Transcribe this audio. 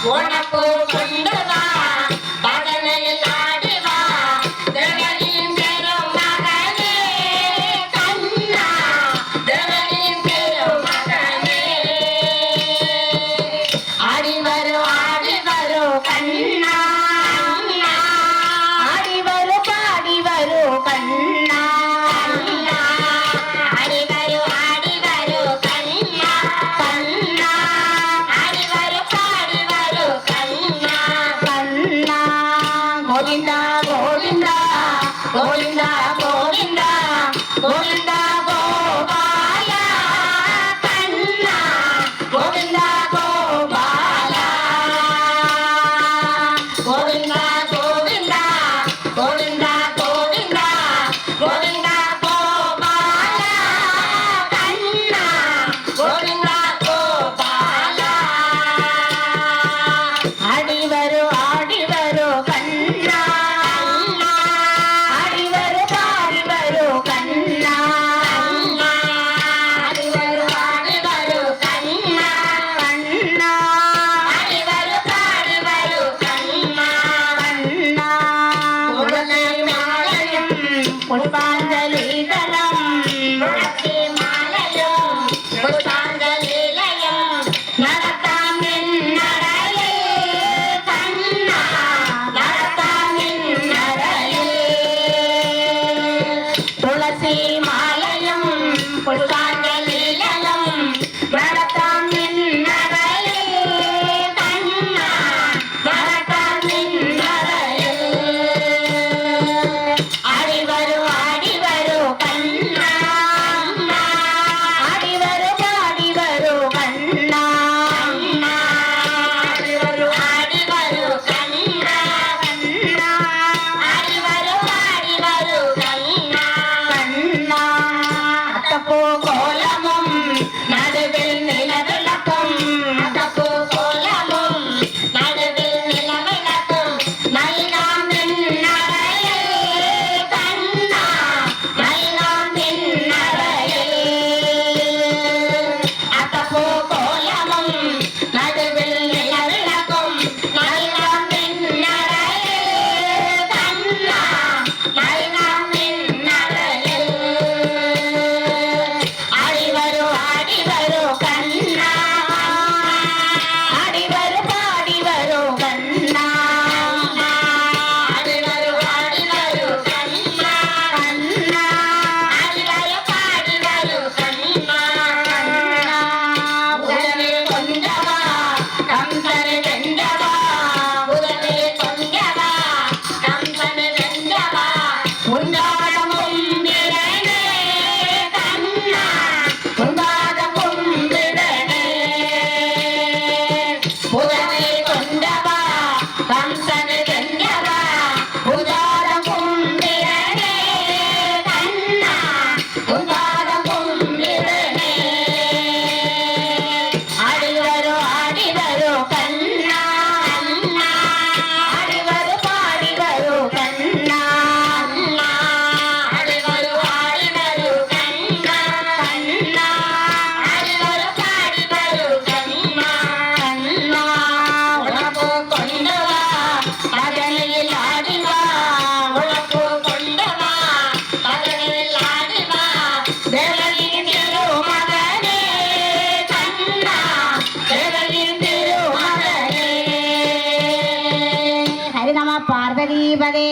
உனக்கு கொண்டு வா பதனையில் ஆடி வா தேவனின் பெரும் மகனே கண்ணா தேவனின் பெரும் மகனே ஆடி வரும் கண்ணா ஆடி வரும் பாடி வரும் கண்ணா ஆடி வரும் கண்ணா கண்ணா ஆடி வரும் பாடி வரும் கண்ணா கண்ணா கோவிந்தா கோவிந்தா கோவிந்தா கோவிந்தா கோவிந்தா கோபாலா கண்ணா கோவிந்தா கோபாலா கோவிந்தா கோவிந்தா கோவிந்தா கோவிந்தா கோவிந்தா கோபாலா கண்ணா கோவிந்தா கோபாலா ஆடி வரும் கண்ணா ஆடி வரும் பாடி வரும் கண்ணா ஆடி வரும் கண்ணா கண்ணா ஆடி வரும் பாடி வரும் கண்ணா கண்ணா உடனே மாலையும் புஷ்பாஞ்சலிதலம் உடனே மாலையும் புஷ்பாஞ்சலிலயம் நடத்தாம் என் நடையே கண்ணா நடத்தாம் என் நடையே துளசி மாலையும் புஷ்பாஞ்சலிலயம் நடத்தாம் என் நடையே கண்ணா நடத்தாம் என் நடையே ஆடி வரும் கண்ணா ஆடி வரும் பாடி வரும் கண்ணா ஆடி வரும் கண்ணா கண்ணா ஆடி வரும் பாடி வரும் கண்ணா கண்ணா அத்தப்பூ கோலமும் நடுவில் நிலவிளக்கும் அத்தப்பூ கோலமும் நடுவில் நிலவிளக்கும் நல்காம் என் நடையே கண்ணா நல்காம் என் நடையே அத்தப்பூ கோலமும் நடுவில் நிலவிளக்கும் நல்காம் என் நடையே கண்ணா நல்காம் என் நடையே ஆடி வரும் கண்ணா ஆடி வரும் பாடி வரும் கண்ணா ஆடி வரும் கண்ணா கண்ணா ஆடி வரும் பாடி வரும் கண்ணா கண்ணா உடனே கொஞ்சவா கம்சனை வென்றவா உடனே கொஞ்சவா கம்சனை வென்றவா உண்டாடமும் விடனே கண்ணா உண்டாடமும் விடனே உடனே கொண்டவா கம்சனை வென்றவா உண்டாடமும் விடனே கண்ணா உண்டாடமும் விடனே ஆடி வரும் கண்ணா ஆடி வரும் பாடி வரும் கண்ணா ஆடி வரும் கண்ணா கண்ணா ஆடி வரும் பாடி வரும் கண்ணா கண்ணா உனக்கு கொண்டு வா பதனையில் ஆடி வா உனக்கு கொண்டு வா பதனையில் ஆடி வா தேவனின் திருமகனே கண்ணா தேவனின் திருமகனே ஹரிநம பார்வதி பதே